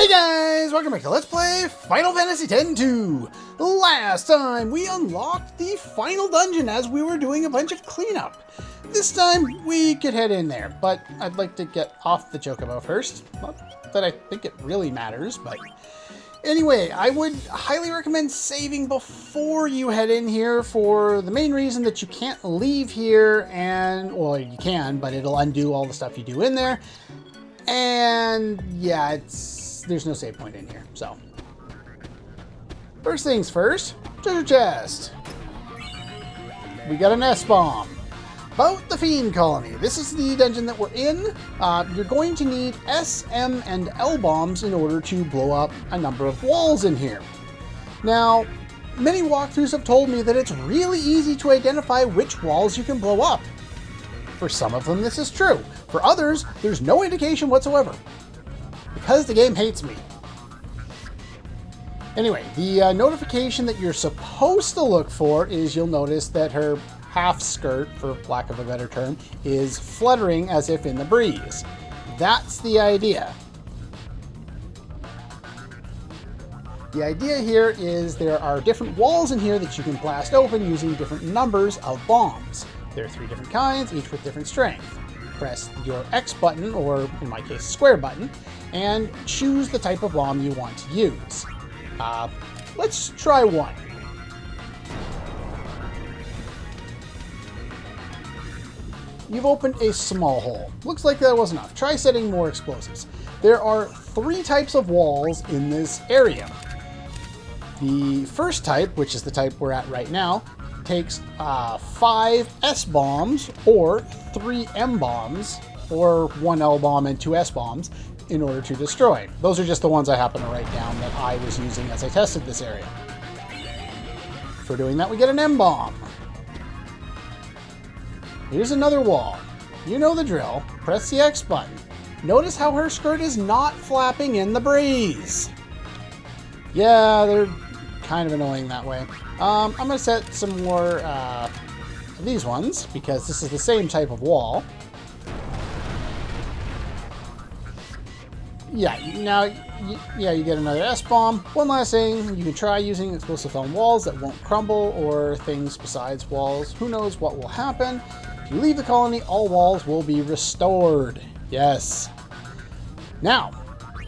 Hey guys, welcome back to Let's Play Final Fantasy X-2. Last time we unlocked the final dungeon as we were doing a bunch of cleanup. This time we could head in there, but I'd like to get off the Chocobo first. Not that I think it really matters, but anyway, I would highly recommend saving before you head in here for the main reason that you can't leave here and, well, you can, but it'll undo all the stuff you do in there. And yeah, there's no save point in here, so. First things first, treasure chest. We got an S-bomb. About the Fiend Colony. This is the dungeon that we're in. You're going to need S, M, and L bombs in order to blow up a number of walls in here. Now, many walkthroughs have told me that it's really easy to identify which walls you can blow up. For some of them, this is true. For others, there's no indication whatsoever. Because the game hates me. Anyway, the notification that you're supposed to look for is you'll notice that her half skirt, for lack of a better term, is fluttering as if in the breeze. That's the idea. The idea here is there are different walls in here that you can blast open using different numbers of bombs. There are 3 different kinds, each with different strength. Press your X button, or in my case, square button, and choose the type of bomb you want to use. Let's try one. You've opened a small hole. Looks like that was enough. Try setting more explosives. There are 3 types of walls in this area. The first type, which is the type we're at right now, takes 5 S-bombs or 3 M-bombs or 1 L-bomb and 2 S-bombs in order to destroy. Those are just the ones I happen to write down that I was using as I tested this area. For doing that, we get an M-bomb. Here's another wall. You know the drill. Press the X button. Notice how her skirt is not flapping in the breeze. Yeah, they're kind of annoying that way. I'm going to set some more of these ones because this is the same type of wall. Yeah, now, you get another S-bomb. One last thing, you can try using explosive on walls that won't crumble or things besides walls. Who knows what will happen? If you leave the colony, all walls will be restored. Yes. Now,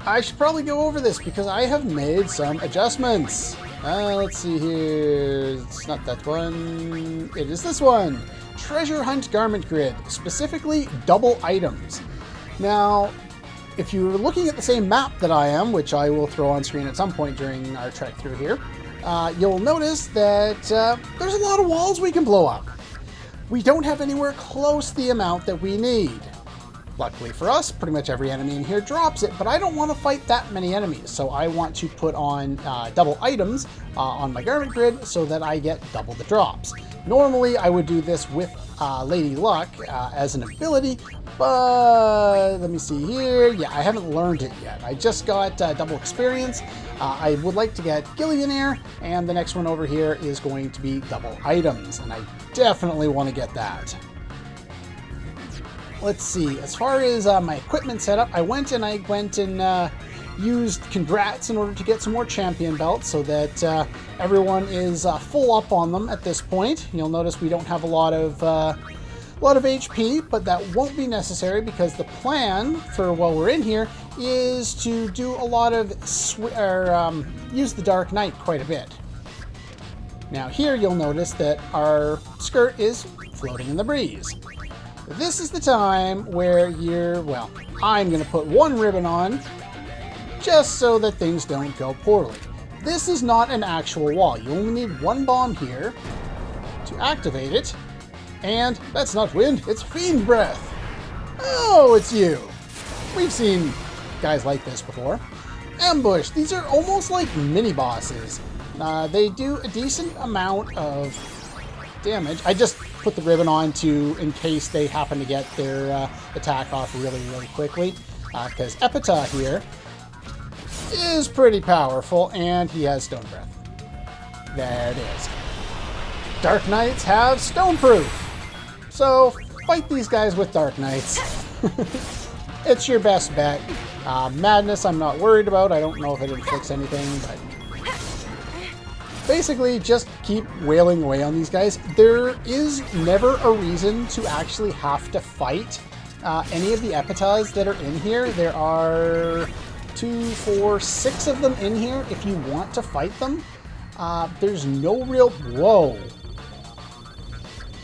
I should probably go over this because I have made some adjustments. Let's see here. It's not that one. It is this one. Treasure Hunt Garment Grid, specifically double items. Now, if you're looking at the same map that I am, which I will throw on screen at some point during our trek through here, you'll notice that there's a lot of walls we can blow up. We don't have anywhere close the amount that we need. Luckily for us, pretty much every enemy in here drops it, but I don't want to fight that many enemies, so I want to put on double items on my garment grid so that I get double the drops. Normally, I would do this with Lady Luck as an ability, but let me see here. Yeah, I haven't learned it yet. I just got double experience. I would like to get Gillionaire, and the next one over here is going to be double items, and I definitely want to get that. Let's see, as far as my equipment setup, I went and used Congrats in order to get some more champion belts so that everyone is full up on them at this point. You'll notice we don't have a lot of HP, but that won't be necessary because the plan for while we're in here is to do a lot of use the Dark Knight quite a bit. Now here you'll notice that our skirt is floating in the breeze. This is the time where I'm going to put 1 ribbon on just so that things don't go poorly. This is not an actual wall. You only need 1 bomb here to activate it. And that's not wind, it's fiend breath. Oh, it's you. We've seen guys like this before. Ambush. These are almost like mini bosses. They do a decent amount of damage. I just put the ribbon on in case they happen to get their attack off really, really quickly. Because Epita here is pretty powerful, and he has Stone Breath. There it is. Dark Knights have Stone Proof. So, fight these guys with Dark Knights. it's your best bet. Madness, I'm not worried about. I don't know if it inflicts anything, but basically just keep wailing away on these guys. There is never a reason to actually have to fight any of the epitas that are in here. There are 2, 4, 6 of them in here if you want to fight them. There's no real... Whoa.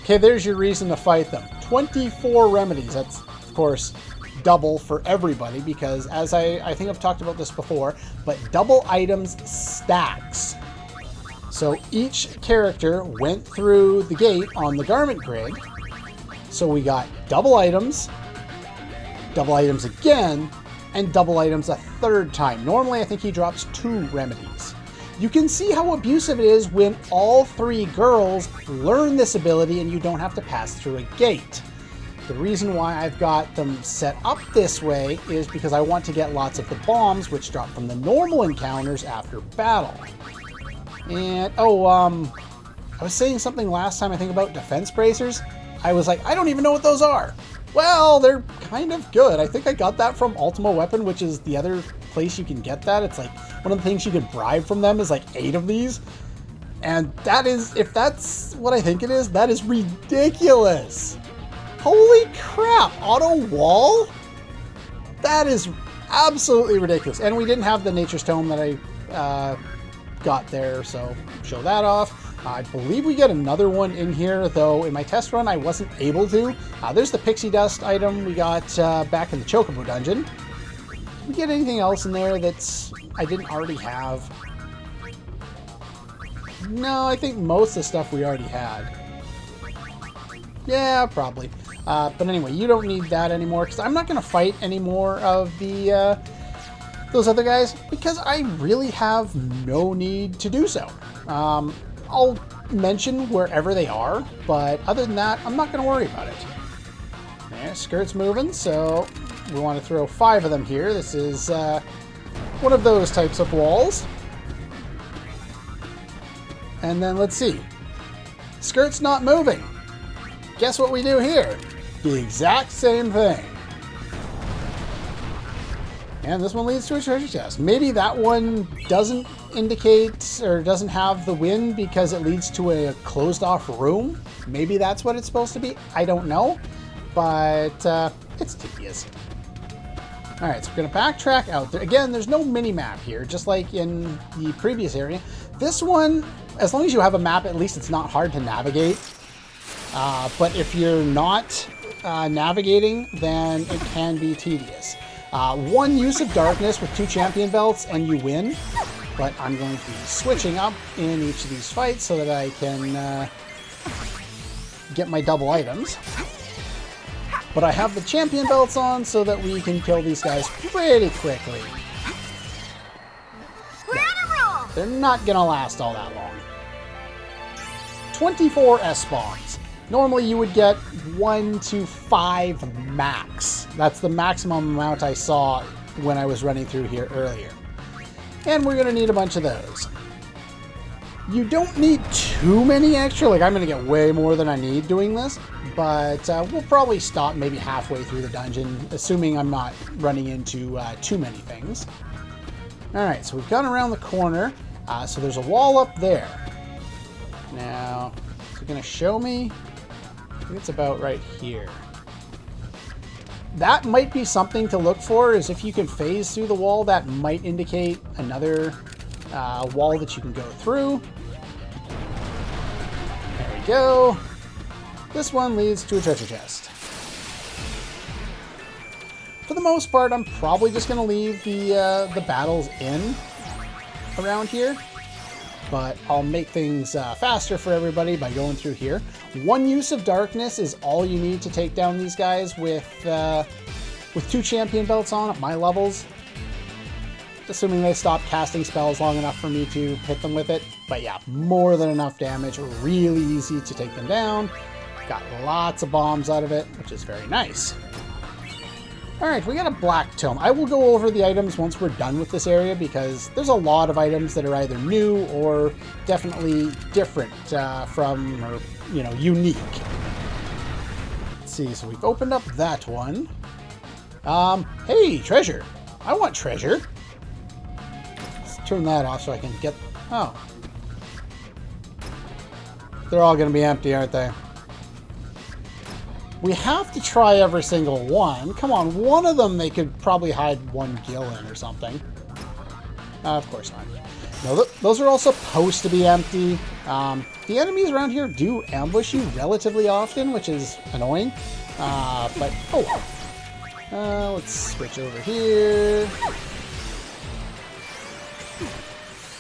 Okay, there's your reason to fight them. 24 remedies. That's, of course, double for everybody because, as I think I've talked about this before, but double items stacks. So each character went through the gate on the garment grid. So we got double items again, and double items a third time. Normally, I think he drops 2 remedies. You can see how abusive it is when all 3 girls learn this ability and you don't have to pass through a gate. The reason why I've got them set up this way is because I want to get lots of the bombs, which drop from the normal encounters after battle. And, I was saying something last time, I think, about defense bracers. I was like, I don't even know what those are. Well, they're kind of good. I think I got that from Ultima Weapon, which is the other place you can get that. It's like one of the things you can bribe from them is like 8 of these. And that is, if that's what I think it is, that is ridiculous. Holy crap, auto wall? That is absolutely ridiculous. And we didn't have the Nature's Tome that I got there, so show that off. I believe we get another one in here, though in my test run I wasn't able to. There's the Pixie Dust item we got back in the Chocobo dungeon. Did we get anything else in there that's I didn't already have? No, I think most of the stuff we already had. Yeah, probably. But anyway, you don't need that anymore, because I'm not going to fight any more of the those other guys, because I really have no need to do so. I'll mention wherever they are, but other than that, I'm not going to worry about it. Yeah, skirt's moving, so we want to throw 5 of them here. This is one of those types of walls. And then let's see. Skirt's not moving. Guess what we do here? The exact same thing. And this one leads to a treasure chest. Maybe that one doesn't indicate or doesn't have the win because it leads to a closed off room. Maybe that's what it's supposed to be. I don't know, but it's tedious. All right, so we're gonna backtrack out there. Again, there's no mini map here, just like in the previous area. This one, as long as you have a map, at least it's not hard to navigate. But if you're not navigating, then it can be tedious. 1 use of darkness with 2 champion belts and you win. But I'm going to be switching up in each of these fights so that I can get my double items. But I have the champion belts on so that we can kill these guys pretty quickly. Yeah, they're not gonna last all that long. 24 S-bombs. Normally you would get 1 to 5 max. That's the maximum amount I saw when I was running through here earlier. And we're gonna need a bunch of those. You don't need too many extra, like I'm gonna get way more than I need doing this, but we'll probably stop maybe halfway through the dungeon, assuming I'm not running into too many things. All right, so we've gone around the corner, so there's a wall up there. Now, is it gonna show me? I think it's about right here. That might be something to look for, is if you can phase through the wall, that might indicate another wall that you can go through. There we go. This one leads to a treasure chest. For the most part, I'm probably just going to leave the battles in around here. But I'll make things faster for everybody by going through here. 1 use of darkness is all you need to take down these guys with 2 champion belts on at my levels. Assuming they stop casting spells long enough for me to hit them with it. But yeah, more than enough damage. Really easy to take them down. Got lots of bombs out of it, which is very nice. Alright, we got a black tome. I will go over the items once we're done with this area because there's a lot of items that are either new or definitely different from, or, you know, unique. Let's see, so we've opened up that one. Hey, treasure. I want treasure. Let's turn that off so I can get... Oh. They're all going to be empty, aren't they? We have to try every single one. Come on, one of them they could probably hide one gill in or something. Of course not. No, those are all supposed to be empty. The enemies around here do ambush you relatively often, which is annoying. But, oh well. Let's switch over here.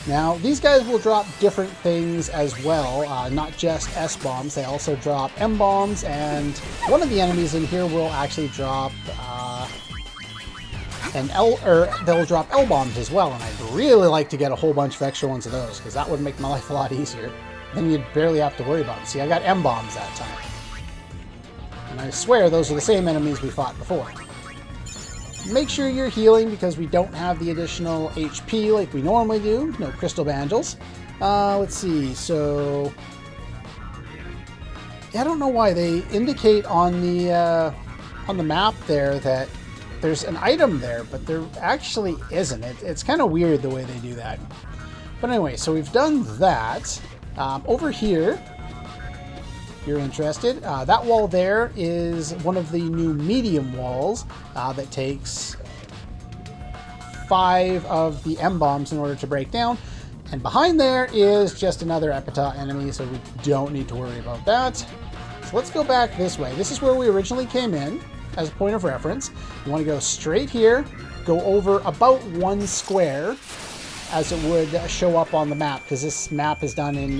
Now, these guys will drop different things as well, not just S-bombs. They also drop M-bombs, and one of the enemies in here will actually drop they'll drop L-bombs as well, and I'd really like to get a whole bunch of extra ones of those, because that would make my life a lot easier. Then you'd barely have to worry about them. See, I got M-bombs that time. And I swear those are the same enemies we fought before. Make sure you're healing, because we don't have the additional HP like we normally do. No crystal banjals. Let's see, so... I don't know why they indicate on the map there that there's an item there, but there actually isn't. It's kind of weird the way they do that. But anyway, so we've done that. Over here, if you're interested, that wall there is one of the new medium walls that takes 5 of the M-bombs in order to break down. And behind there is just another Epitaph enemy, so we don't need to worry about that. So let's go back this way. This is where we originally came in. As a point of reference, you want to go straight here, go over about 1 square as it would show up on the map, because this map is done in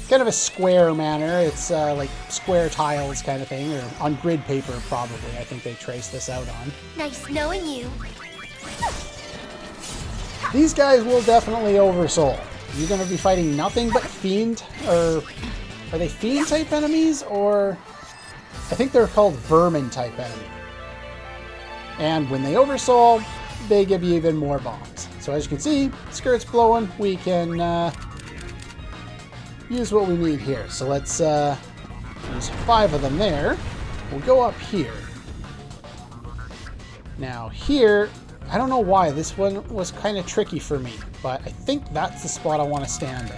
kind of a square manner. It's like square tiles kind of thing, or on grid paper probably. I think they traced this out on. Nice knowing you. These guys will definitely oversoul. You're going to be fighting nothing but Fiend, or are they Fiend type enemies, or I think they're called Vermin type enemy. And when they oversoul, they give you even more bombs. So as you can see, skirt's blowing. We can use what we need here. So let's use 5 of them there. We'll go up here. Now here, I don't know why this one was kind of tricky for me, but I think that's the spot I want to stand in.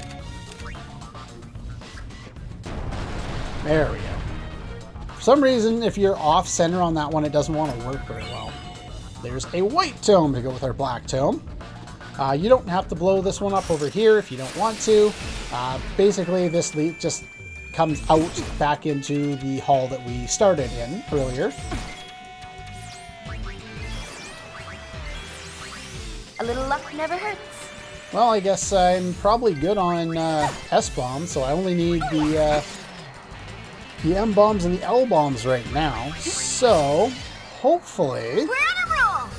There we go. For some reason, if you're off center on that one, it doesn't want to work very well. There's a white tome to go with our black tome. You don't have to blow this one up over here if you don't want to. Basically, this just comes out back into the hall that we started in earlier. A little luck never hurts. Well, I guess I'm probably good on S-bombs, so I only need the M-bombs and the L-bombs right now. So, hopefully... We're on a roll!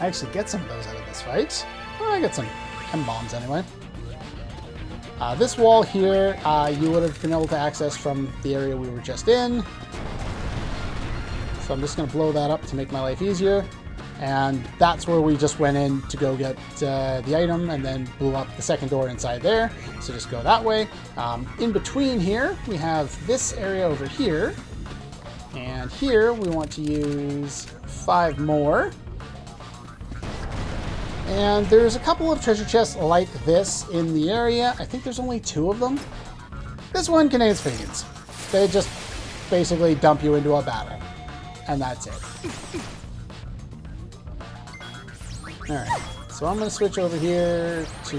I actually get some of those out of this fight. Well, I get some M-bombs anyway. This wall here, you would have been able to access from the area we were just in. So I'm just going to blow that up to make my life easier. And that's where we just went in to go get the item, and then blew up the second door inside there. So just go that way. In between here, we have this area over here. And here, we want to use 5 more. And there's a couple of treasure chests like this in the area. I think there's only 2 of them. This one contains fiends. They just basically dump you into a battle. And that's it. Alright, so I'm going to switch over here to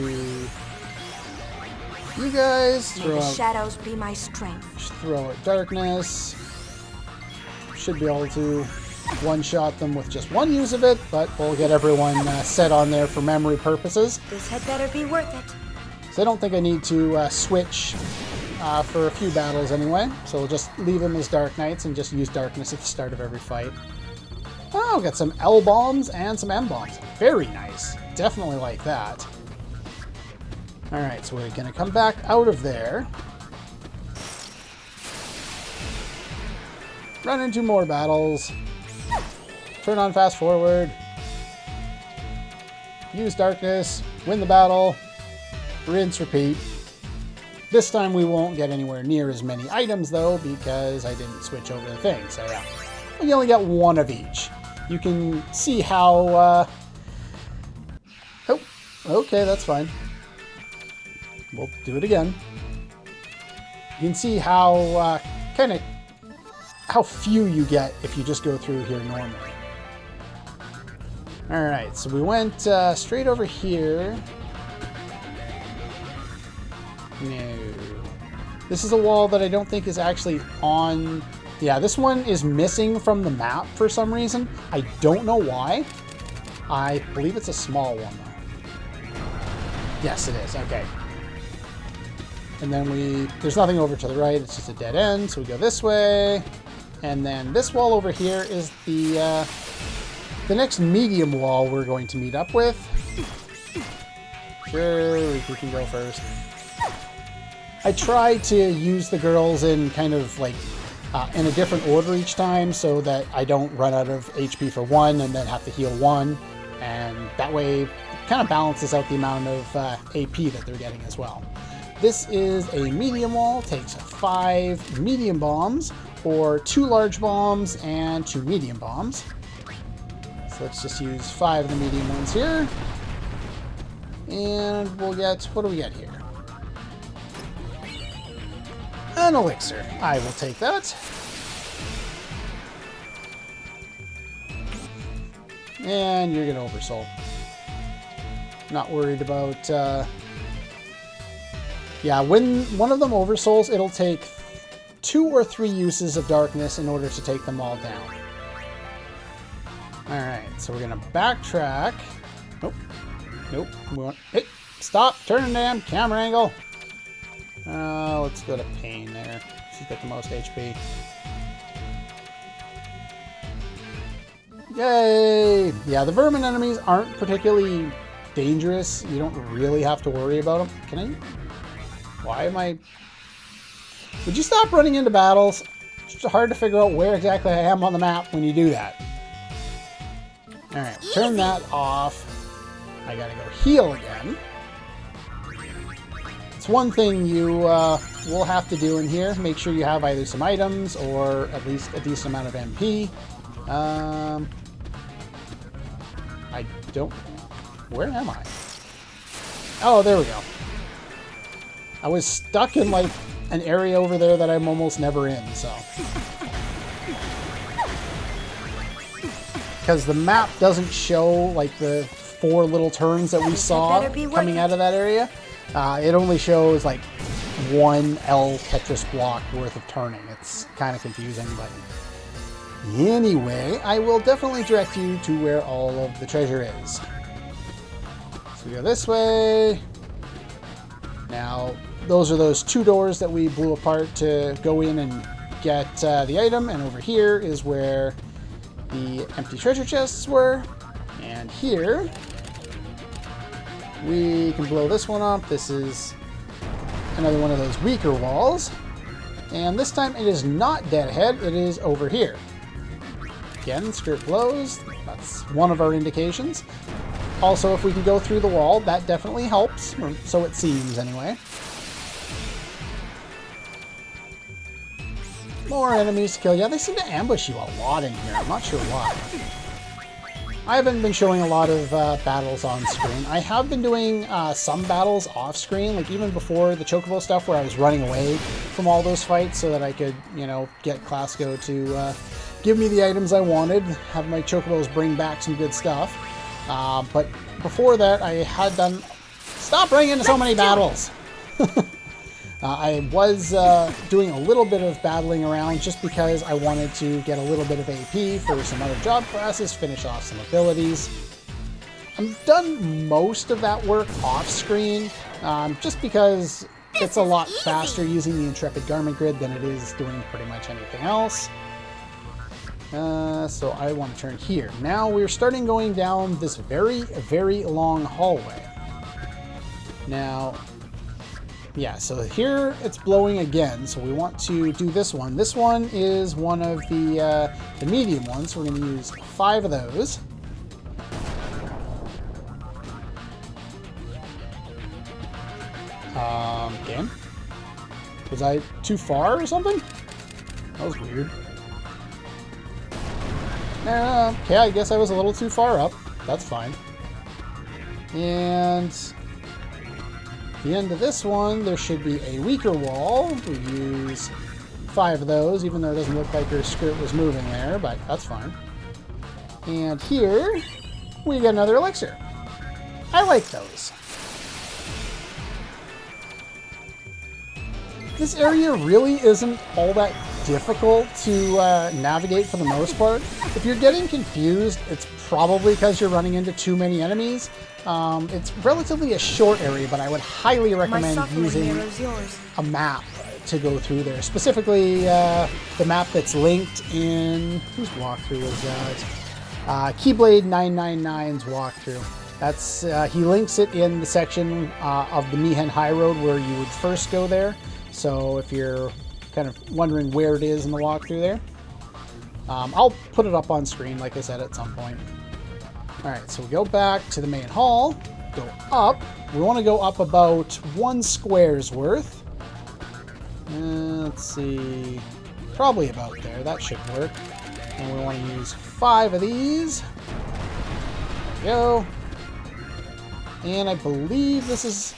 you guys. May the shadows be my strength. Throw out darkness. Should be able to one-shot them with just 1 use of it, but we'll get everyone set on there for memory purposes. This had better be worth it. So I don't think I need to switch for a few battles anyway. So we'll just leave them as Dark Knights and just use darkness at the start of every fight. Oh, got some L-bombs and some M-bombs. Very nice. Definitely like that. Alright, so we're going to come back out of there. Run into more battles. Turn on fast forward. Use darkness. Win the battle. Rinse, repeat. This time we won't get anywhere near as many items though, because I didn't switch over the thing. So yeah, you only get 1 of each. you can see how... Oh, okay, that's fine. We'll do it again. You can see how how few you get if you just go through here normally. Alright, so we went straight over here. No. This is a wall that I don't think is actually on... Yeah, this one is missing from the map for some reason. I don't know why. I believe it's a small one, though. Yes, it is. Okay. And then there's nothing over to the right. It's just a dead end. So we go this way. And then this wall over here is the next medium wall we're going to meet up with. Sure, we can go first. I try to use the girls in kind of like in a different order each time so that I don't run out of HP for one and then have to heal one. And that way it kind of balances out the amount of AP that they're getting as well. This is a medium wall, takes 5 medium bombs, or 2 large bombs and 2 medium bombs. So let's just use 5 of the medium ones here. And we'll get, what do we get here? An elixir. I will take that. And you're going to oversoul. Not worried about... Yeah, when one of them oversouls, it'll take 2 or 3 uses of darkness in order to take them all down. Alright, so we're going to backtrack. Nope. Nope. Hey, stop! Turn the damn camera angle! Let's go to Pain there. She's got the most HP. Yay! Yeah, the vermin enemies aren't particularly dangerous. You don't really have to worry about them. Can I... Why am I... Would you stop running into battles? It's hard to figure out where exactly I am on the map when you do that. Alright, turn that off. I gotta go heal again. It's one thing you will have to do in here. Make sure you have either some items or at least a decent amount of MP. I don't... Where am I? Oh, there we go. I was stuck in, like, an area over there that I'm almost never in, so... Because the map doesn't show, like, the 4 little turns that we saw coming out of that area. It only shows, like, 1 L Tetris block worth of turning. It's kind of confusing, but... Anyway, I will definitely direct you to where all of the treasure is. So we go this way. Now, those are those 2 doors that we blew apart to go in and get the item. And over here is where the empty treasure chests were. And here, we can blow this one up. This is another one of those weaker walls. And this time it is not dead ahead, it is over here. Again, skirt blows. That's one of our indications. Also, if we can go through the wall, that definitely helps. Or so it seems, anyway. More enemies to kill. Yeah, they seem to ambush you a lot in here. I'm not sure why. I haven't been showing a lot of battles on screen. I have been doing some battles off screen, like even before the Chocobo stuff where I was running away from all those fights so that I could, you know, get Classico to give me the items I wanted, have my Chocobos bring back some good stuff. But before that, I had done... Stop running into so many battles! I was doing a little bit of battling around just because I wanted to get a little bit of AP for some other job classes, finish off some abilities. I've done most of that work off screen, just because it's a lot faster using the Intrepid Garment Grid than it is doing pretty much anything else. So I want to turn here. Now we're starting going down this very, very long hallway. Now... Yeah, so here it's blowing again, so we want to do this one. This one is one of the medium ones, so we're going to use 5 of those. Game? Was I too far or something? That was weird. Okay, I guess I was a little too far up. That's fine. And at the end of this one, there should be a weaker wall. We use 5 of those, even though it doesn't look like her skirt was moving there, but that's fine. And here, we get another elixir. I like those. This area really isn't all that difficult to navigate for the most part. If you're getting confused, it's probably because you're running into too many enemies. It's relatively a short area, but I would highly recommend using a map to go through there. Specifically, the map that's linked in... Whose walkthrough was that? Keyblade 999's walkthrough. That's he links it in the section of the Mihen High Road where you would first go there. So if you're kind of wondering where it is in the walkthrough there, I'll put it up on screen, like I said, at some point. Alright, so we go back to the main hall, go up. We want to go up about 1 square's worth. Let's see, probably about there. That should work. And we want to use 5 of these. There we go. And I believe this is...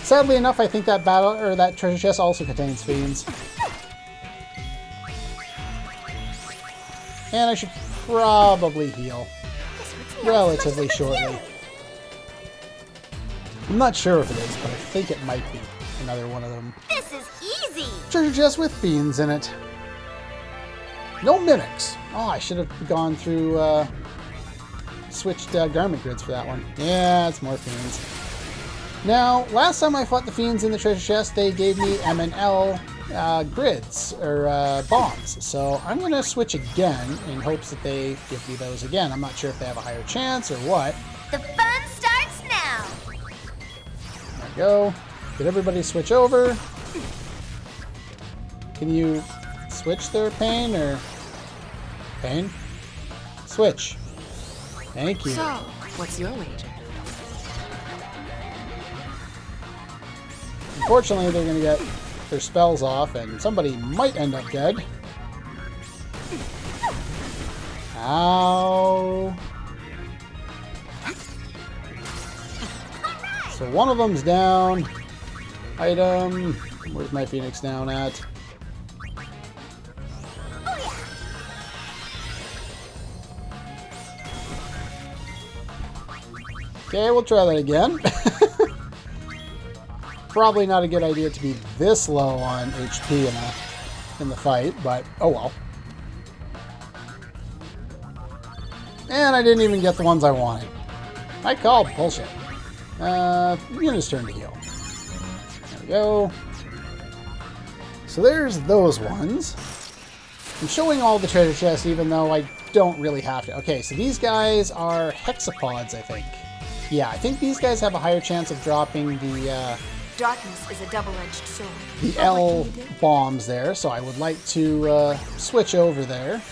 Sadly enough, I think that that treasure chest also contains fiends. And I should probably heal relatively shortly. I'm not sure if it is, but I think it might be another one of them. This is easy. Treasure chest with fiends in it. No mimics. Oh, I should have gone through, switched garment grids for that one. Yeah, it's more fiends. Now, last time I fought the fiends in the treasure chest, they gave me M and L grids, or bombs. So I'm going to switch again in hopes that they give me those again. I'm not sure if they have a higher chance or what. The fun starts now. There we go. Did everybody switch over? Can you switch their pain, or... Pain? Switch. Thank you. So, what's your wager? Unfortunately, they're going to get their spells off, and somebody might end up dead. Ow. So one of them's down. Item. Where's my Phoenix down at? Okay, we'll try that again. Probably not a good idea to be this low on HP in the fight, but oh well. And I didn't even get the ones I wanted. I called bullshit. Yuna's turn to heal. There we go. So there's those ones. I'm showing all the treasure chests even though I don't really have to. Okay, so these guys are hexapods, I think. Yeah, I think these guys have a higher chance of dropping the Darkness is a double-edged sword. the L bombs there, so I would like to switch over there.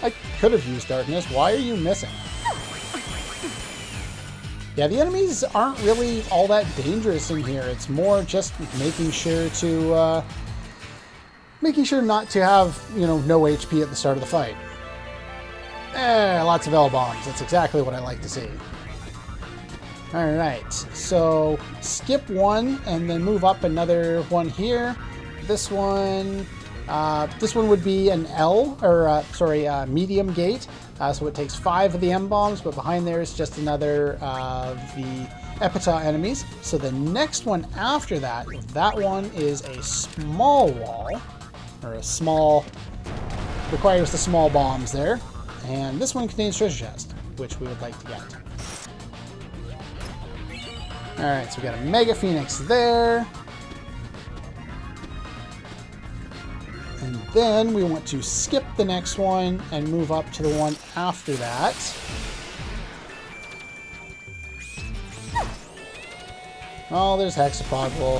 I could have used darkness. Why are you missing? Yeah, the enemies aren't really all that dangerous in here. It's more just making sure not to have, you know, no HP at the start of the fight. Lots of L bombs. That's exactly what I like to see. Alright, so skip one and then move up another one here. This one would be an L, or medium gate. So it takes 5 of the M bombs, but behind there is just another of the Epitaph enemies. So the next one after that, that one is a small wall, or requires the small bombs there. And this one contains treasure chest, which we would like to get. Alright, so we got a Mega Phoenix there. And then we want to skip the next one and move up to the one after that. Oh, there's Hexapod. We'll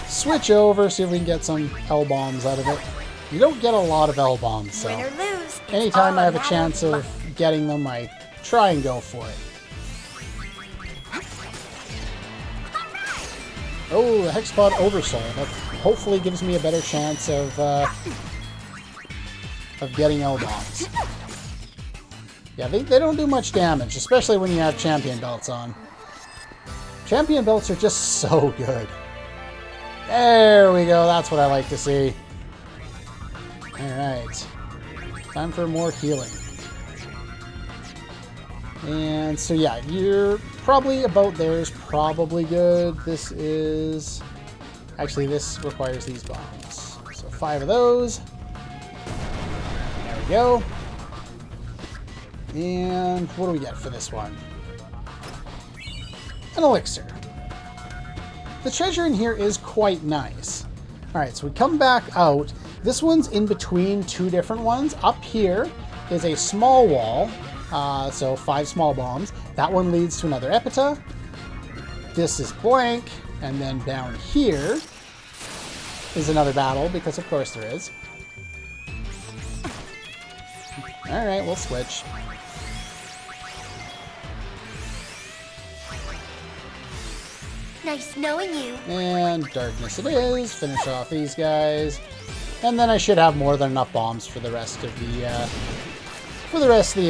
switch over, see if we can get some L-bombs out of it. You don't get a lot of L-bombs, so Win or lose, anytime I have a chance of getting them, I try and go for it. Oh, the Hexpod Oversoul. That hopefully gives me a better chance of getting L-bombs. Yeah, they don't do much damage, especially when you have champion belts on. Champion belts are just so good. There we go, that's what I like to see. Alright. Time for more healing. And so yeah, you're probably about there is probably good. This is... Actually, this requires these bombs. So 5 of those. There we go. And what do we get for this one? An elixir. The treasure in here is quite nice. Alright, so we come back out. This one's in between 2 different ones. Up here is a small wall, so 5 small bombs. That one leads to another epita. This is blank, and then down here is another battle, because of course there is. Alright, we'll switch. Nice knowing you. And darkness it is. Finish off these guys. And then I should have more than enough bombs for the rest of the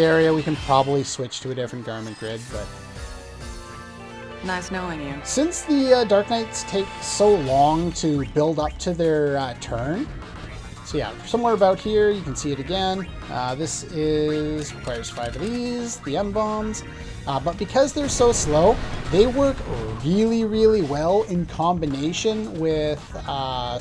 area. We can probably switch to a different garment grid, but Nice knowing you. since the Dark Knights take so long to build up to their turn, so yeah, somewhere about here, you can see it again. This requires 5 of these, the M-bombs. But because they're so slow, they work really, really well in combination with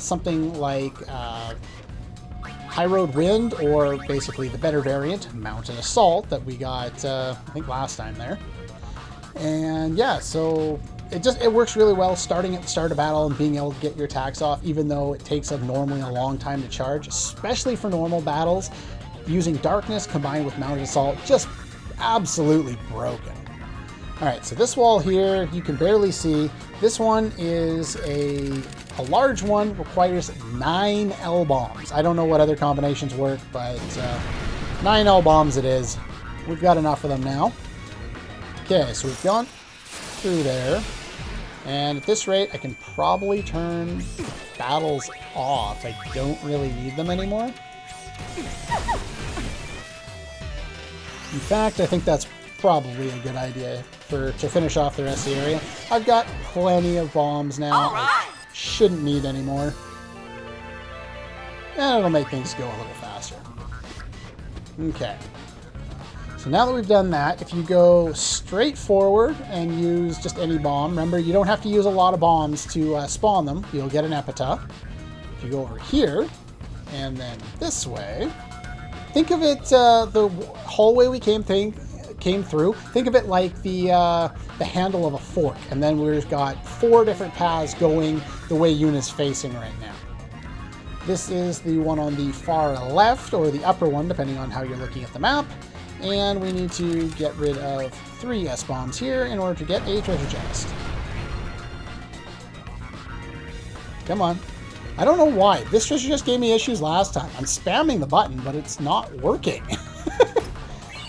something like High Road Wind, or basically the better variant, Mountain Assault, that we got, I think, last time there. And yeah, so it works really well starting at the start of battle and being able to get your attacks off, even though it takes normally a long time to charge, especially for normal battles. Using Darkness combined with Mounted Assault, just absolutely broken. Alright, so this wall here, you can barely see. This one is a large one, requires 9 L-bombs. I don't know what other combinations work, but 9 L-bombs it is. We've got enough of them now. Okay, so we've gone through there. And at this rate, I can probably turn battles off. I don't really need them anymore. In fact, I think that's probably a good idea to finish off the rest of the area. I've got plenty of bombs now. I shouldn't need any more. And it'll make things go a little faster. Okay. So now that we've done that, if you go straight forward and use just any bomb, remember, you don't have to use a lot of bombs to spawn them. You'll get an epita. If you go over here, and then this way, think of it, the hallway we came through, think of it like the handle of a fork, and then we've got 4 different paths going the way Yuna's facing right now. This is the one on the far left, or the upper one, depending on how you're looking at the map. And we need to get rid of 3 S-bombs here in order to get a treasure chest. Come on. I don't know why. This treasure chest gave me issues last time. I'm spamming the button, but it's not working.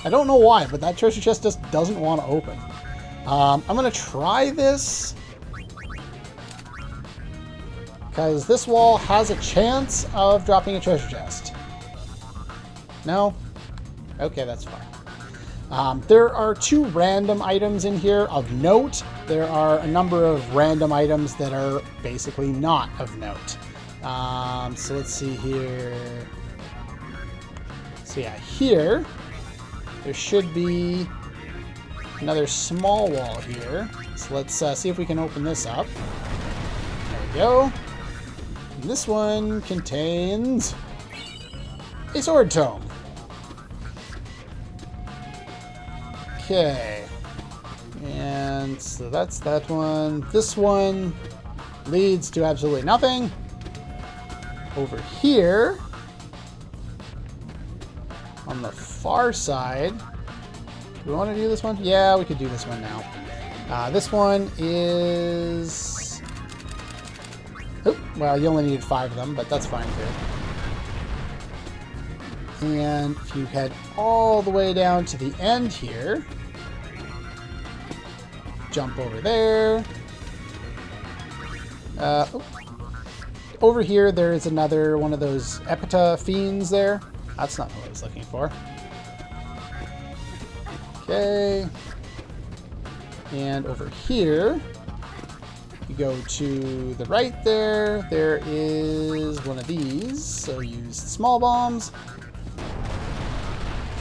I don't know why, but that treasure chest just doesn't want to open. I'm going to try this, because this wall has a chance of dropping a treasure chest. No? Okay, that's fine. There are 2 random items in here of note. There are a number of random items that are basically not of note. So let's see here. So yeah, here there should be another small wall here. So let's see if we can open this up. There we go. And this one contains a sword tome. Okay. And so that's that one. This one leads to absolutely nothing. Over here, on the far side, do we want to do this one? Yeah, we could do this one now. This one is... Oh, well, you only needed 5 of them, but that's fine too. And if you head all the way down to the end here, jump over there, Oh. Over here, there is another one of those Epita fiends there. That's not what I was looking for. Okay. And over here, you go to the right there. There is one of these. So use small bombs.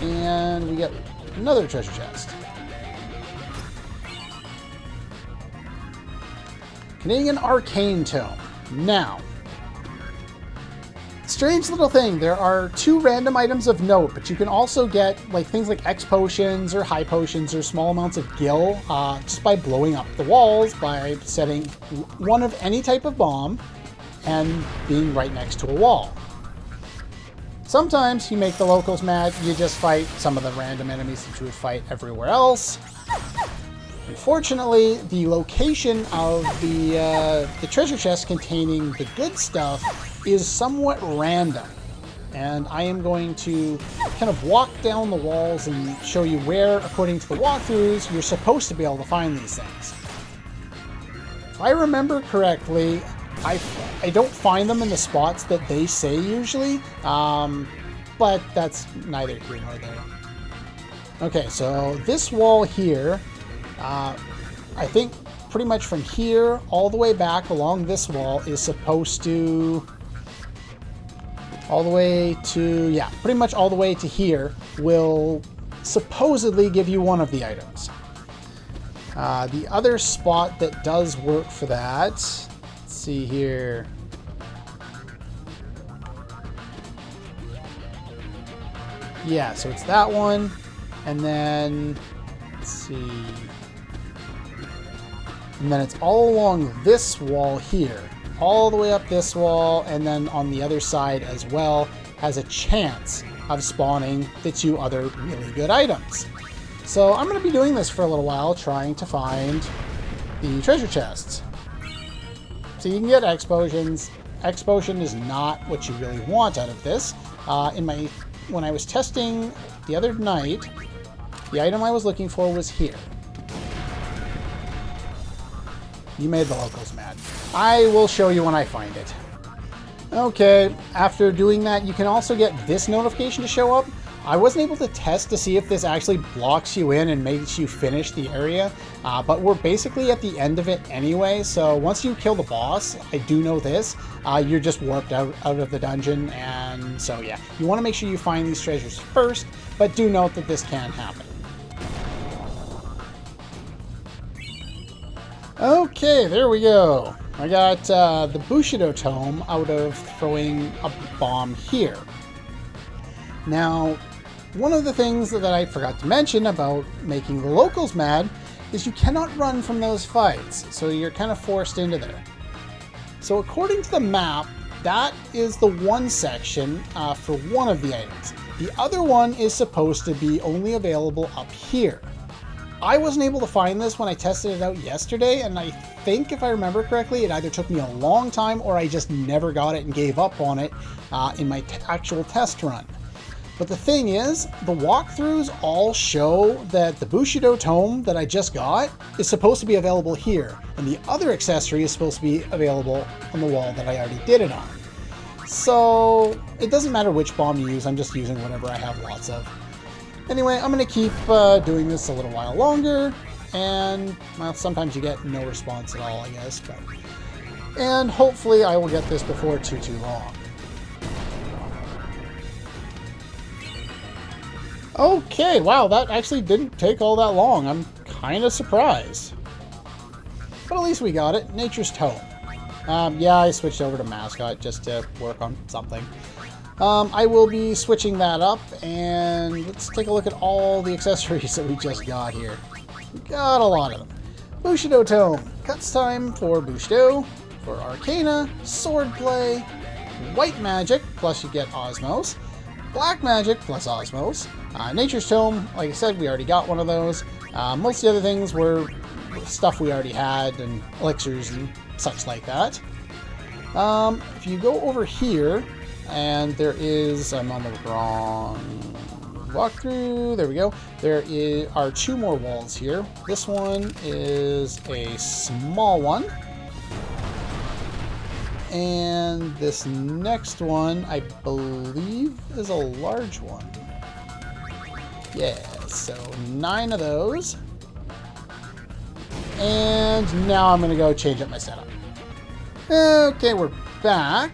And we get another treasure chest. Canadian Arcane Tome. Now, strange little thing. There are 2 random items of note, but you can also get like things like X potions or high potions or small amounts of gil just by blowing up the walls by setting one of any type of bomb and being right next to a wall. Sometimes you make the locals mad. You just fight some of the random enemies that you would fight everywhere else. Unfortunately, the location of the treasure chest containing the good stuff is somewhat random. And I am going to kind of walk down the walls and show you where, according to the walkthroughs, you're supposed to be able to find these things. If I remember correctly, I don't find them in the spots that they say usually, but that's neither here nor there. Okay, so this wall here, I think pretty much from here all the way back along this wall is supposed to, all the way to, yeah, pretty much all the way to here will supposedly give you one of the items. The other spot that does work for that, let's see here. Yeah, so it's that one, and then, let's see, and then it's all along this wall here, all the way up this wall, and then on the other side as well, has a chance of spawning the 2 other really good items. So I'm going to be doing this for a little while, trying to find the treasure chests. So you can get X potions. X potion is not what you really want out of this. When I was testing the other night, the item I was looking for was here. You made the locals mad. I will show you when I find it. Okay, after doing that, you can also get this notification to show up. I wasn't able to test to see if this actually blocks you in and makes you finish the area, but we're basically at the end of it anyway, so once you kill the boss, I do know this, you're just warped out of the dungeon, and so yeah, you want to make sure you find these treasures first, but do note that this can happen. Okay, there we go. I got the Bushido Tome out of throwing a bomb here. Now, one of the things that I forgot to mention about making the locals mad is you cannot run from those fights, so you're kind of forced into there. So according to the map, that is the one section for one of the items. The other one is supposed to be only available up here. I wasn't able to find this when I tested it out yesterday, and I think if I remember correctly, it either took me a long time or I just never got it and gave up on it in my actual test run. But the thing is, the walkthroughs all show that the Bushido Tome that I just got is supposed to be available here, and the other accessory is supposed to be available on the wall that I already did it on. So it doesn't matter which bomb you use, I'm just using whatever I have lots of. Anyway, I'm going to keep doing this a little while longer, and well, sometimes you get no response at all, I guess, but, and hopefully I will get this before too long. Okay, wow, that actually didn't take all that long. I'm kind of surprised. But at least we got it. Nature's Tome. Yeah, I switched over to Mascot just to work on something. I will be switching that up, and let's take a look at all the accessories that we just got here. We got a lot of them. Bushido Tome. Cuts time for Bushido, for Arcana, Swordplay, White Magic, plus you get Osmos, Black Magic plus Osmos, Nature's Tome, like I said, we already got one of those. Most of the other things were stuff we already had, and elixirs and such like that. If you go over here, and there is, I'm on the wrong walkthrough, there we go. There are 2 more walls here. This one is a small one. And this next one, I believe, is a large one. Yeah, so 9 of those. And now I'm going to go change up my setup. Okay, we're back.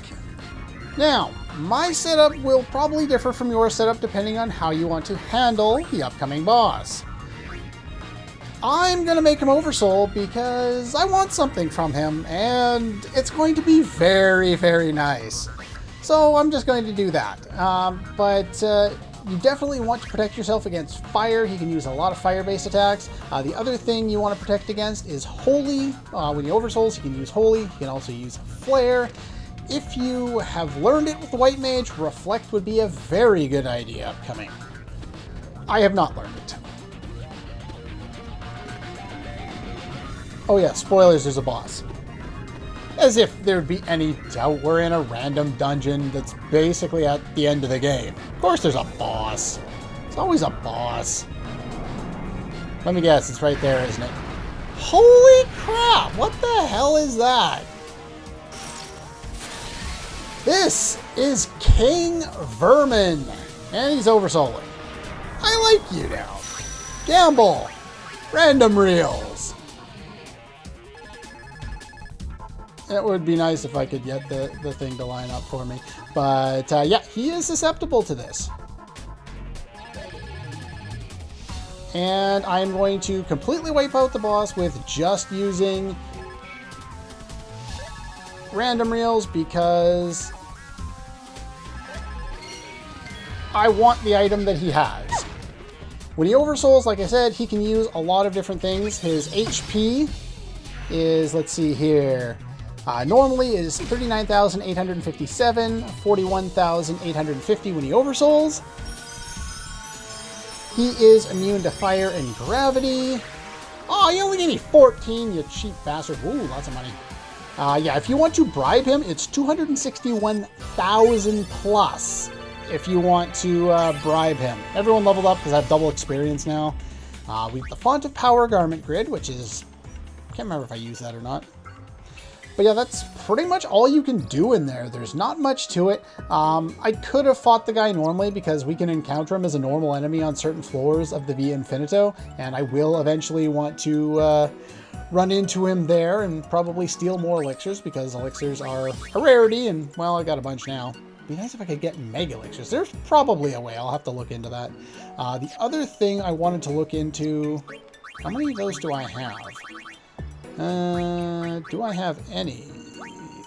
Now, my setup will probably differ from your setup depending on how you want to handle the upcoming boss. I'm going to make him Oversoul because I want something from him, and it's going to be very, very nice. So I'm just going to do that. But you definitely want to protect yourself against fire. He can use a lot of fire-based attacks. The other thing you want to protect against is Holy. When he Oversouls, he can use Holy. He can also use Flare. If you have learned it with the White Mage, Reflect would be a very good idea upcoming. I have not learned it. Oh yeah, spoilers, there's a boss. As if there'd be any doubt, we're in a random dungeon that's basically at the end of the game. Of course there's a boss. There's always a boss. Let me guess, it's right there, isn't it? Holy crap, what the hell is that? This is King Vermin, and he's Oversouling. I like you now. Gamble. Random reels. It would be nice if I could get the thing to line up for me. But yeah, he is susceptible to this. And I'm going to completely wipe out the boss with just using random reels because I want the item that he has. When he Oversouls, like I said, he can use a lot of different things. His HP is, let's see here, normally is 39,857, 41,850 when he Oversouls. He is immune to fire and gravity. Oh, you only gave me 14, you cheap bastard. Ooh, lots of money. Yeah, if you want to bribe him, it's 261,000 plus if you want to bribe him. Everyone leveled up because I have double experience now. We have the Font of Power Garment Grid, which is... I can't remember if I used that or not. But yeah, that's pretty much all you can do in there. There's not much to it. I could have fought the guy normally because we can encounter him as a normal enemy on certain floors of the Via Infinito, and I will eventually want to run into him there and probably steal more elixirs because elixirs are a rarity, and well, I got a bunch now. It'd be nice if I could get mega elixirs. There's probably a way. I'll have to look into that. The other thing I wanted to look into, how many of those do I have? Do I have any?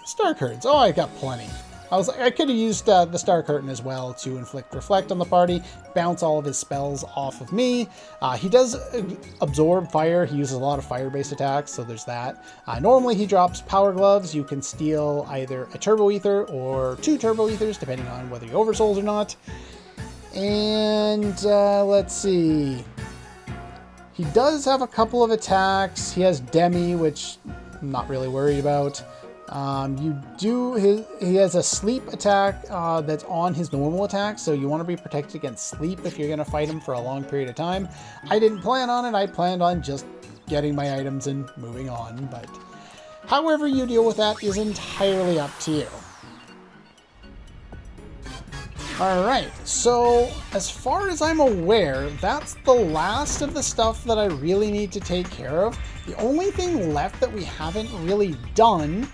Star Curtains. Oh, I got plenty. I could have used the Star Curtain as well to inflict Reflect on the party, bounce all of his spells off of me. He does absorb fire. He uses a lot of fire-based attacks, so there's that. Normally he drops Power Gloves. You can steal either a Turbo Ether or 2 Turbo Ethers, depending on whether you Oversouls or not. And let's see. He does have a couple of attacks. He has Demi, which I'm not really worried about. He has a sleep attack that's on his normal attack, so you want to be protected against sleep if you're going to fight him for a long period of time. I didn't plan on it. I planned on just getting my items and moving on, but however you deal with that is entirely up to you. Alright, so as far as I'm aware, that's the last of the stuff that I really need to take care of. The only thing left that we haven't really done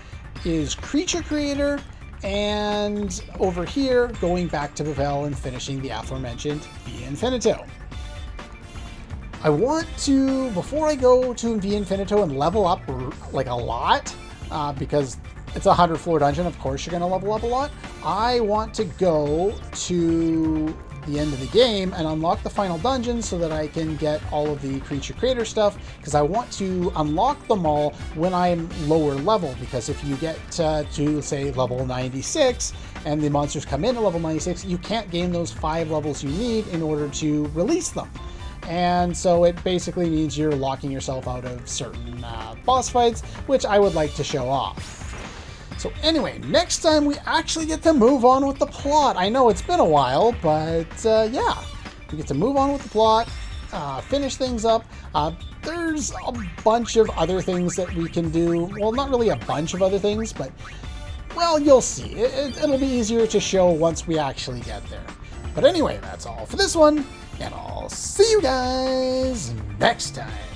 is Creature Creator, and over here, going back to Bavel and finishing the aforementioned Via Infinito. I want to, before I go to Via Infinito and level up like a lot, because it's a 100-floor dungeon, of course you're going to level up a lot. I want to go to the end of the game and unlock the final dungeon so that I can get all of the Creature Creator stuff, because I want to unlock them all when I'm lower level, because if you get to, say, level 96 and the monsters come in at level 96, you can't gain those 5 levels you need in order to release them. And so it basically means you're locking yourself out of certain boss fights, which I would like to show off. So anyway, next time we actually get to move on with the plot. I know it's been a while, but yeah, we get to move on with the plot, finish things up. There's a bunch of other things that we can do. Well, not really a bunch of other things, but Well, you'll see. It'll be easier to show once we actually get there. But anyway, that's all for this one, and I'll see you guys next time.